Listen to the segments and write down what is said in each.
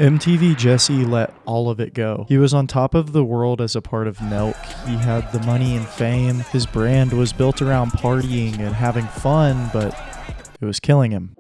MTVJesse let all of it go. He was on top of the world as a part of Nelk. He had the money and fame. His brand was built around partying and having fun, but it was killing him.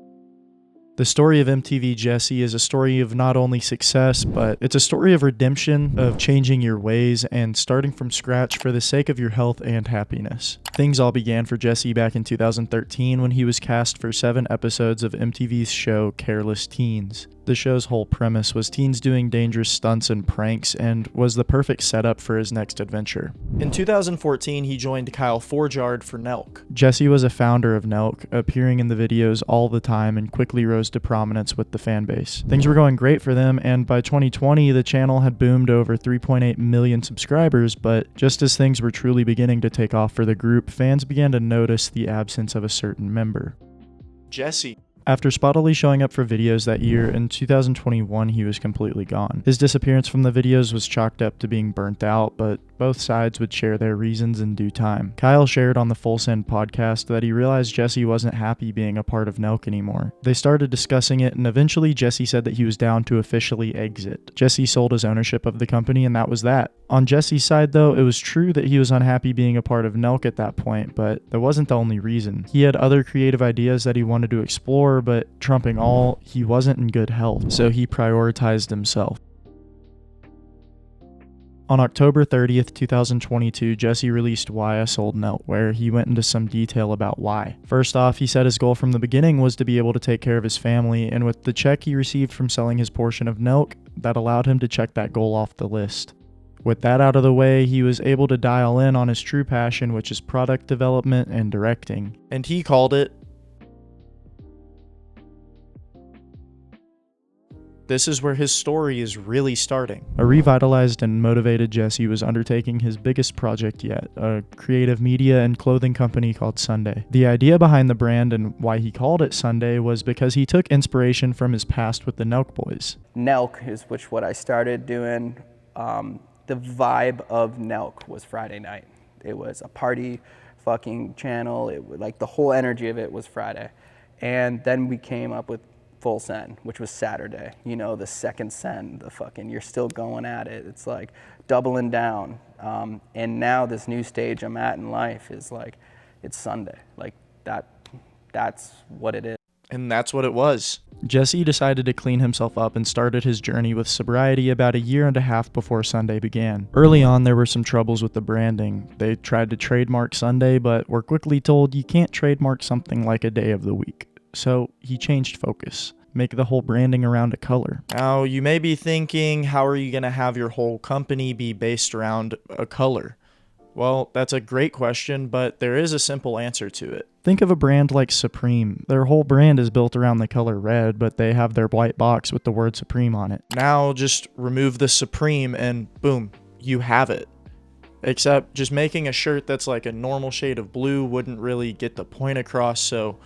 The story of MTVJesse is a story of not only success, but it's a story of redemption, of changing your ways and starting from scratch for the sake of your health and happiness. Things all began for Jesse back in 2013 when he was cast for 7 episodes of MTV's show Careless Teens. The show's whole premise was teens doing dangerous stunts and pranks and was the perfect setup for his next adventure. In 2014, he joined Kyle Forgeard for Nelk. Jesse was a founder of Nelk, appearing in the videos all the time and quickly rose to prominence with the fan base. Things were going great for them, and by 2020, the channel had boomed over 3.8 million subscribers, but just as things were truly beginning to take off for the group, fans began to notice the absence of a certain member. Jesse. After spottily showing up for videos that year, in 2021 he was completely gone. His disappearance from the videos was chalked up to being burnt out, but both sides would share their reasons in due time. Kyle shared on the Full Send podcast that he realized Jesse wasn't happy being a part of Nelk anymore. They started discussing it, and eventually Jesse said that he was down to officially exit. Jesse sold his ownership of the company, and that was that. On Jesse's side though, it was true that he was unhappy being a part of Nelk at that point, but that wasn't the only reason. He had other creative ideas that he wanted to explore, but trumping all, he wasn't in good health, so he prioritized himself. On October 30th, 2022, Jesse released Why I Sold Nelk, where he went into some detail about why. First off, he said his goal from the beginning was to be able to take care of his family, and with the check he received from selling his portion of Nelk, that allowed him to check that goal off the list. With that out of the way, he was able to dial in on his true passion, which is product development and directing. And he called it, this is where his story is really starting. A revitalized and motivated Jesse was undertaking his biggest project yet, a creative media and clothing company called Sunday. The idea behind the brand and why he called it Sunday was because he took inspiration from his past with the Nelk Boys. Nelk is what I started doing. The vibe of Nelk was Friday night. It was a party fucking channel. Like the whole energy of it was Friday. And then we came up with Full Send, which was Saturday. You know, the second send, the fucking, you're still going at it. It's like doubling down. And now this new stage I'm at in life is like, it's Sunday. Like that's what it is. And that's what it was. Jesse decided to clean himself up and started his journey with sobriety about 1.5 years before Sunday began. Early on, there were some troubles with the branding. They tried to trademark Sunday, but were quickly told you can't trademark something like a day of the week. So he changed focus. Make the whole branding around a color. Now, you may be thinking, how are you going to have your whole company be based around a color? Well, that's a great question, but there is a simple answer to it. Think of a brand like Supreme. Their whole brand is built around the color red, but they have their white box with the word Supreme on it. Now, just remove the Supreme and boom, you have it. Except just making a shirt that's like a normal shade of blue wouldn't really get the point across, so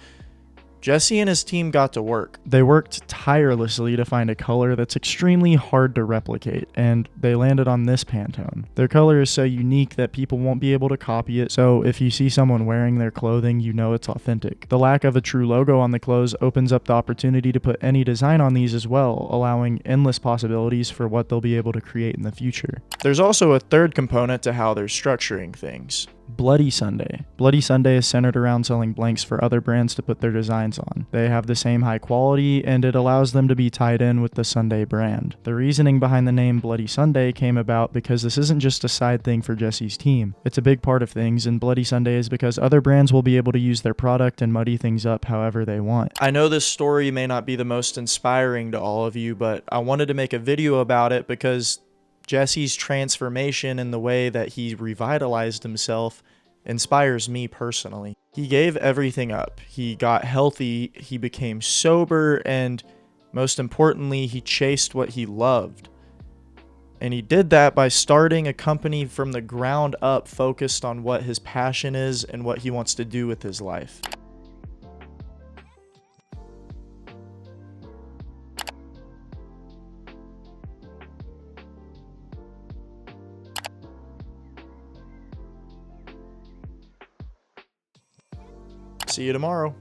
Jesse and his team got to work. They worked tirelessly to find a color that's extremely hard to replicate, and they landed on this Pantone. Their color is so unique that people won't be able to copy it, so if you see someone wearing their clothing, you know it's authentic. The lack of a true logo on the clothes opens up the opportunity to put any design on these as well, allowing endless possibilities for what they'll be able to create in the future. There's also a third component to how they're structuring things. Bloody Sunday. Bloody Sunday is centered around selling blanks for other brands to put their designs on. They have the same high quality, and it allows them to be tied in with the Sunday brand. The reasoning behind the name Bloody Sunday came about because this isn't just a side thing for Jesse's team. It's a big part of things, and Bloody Sunday is because other brands will be able to use their product and muddy things up however they want. I know this story may not be the most inspiring to all of you, but I wanted to make a video about it because Jesse's transformation and the way that he revitalized himself inspires me personally. He gave everything up. He got healthy, he became sober, and most importantly, he chased what he loved. And he did that by starting a company from the ground up focused on what his passion is and what he wants to do with his life. See you tomorrow.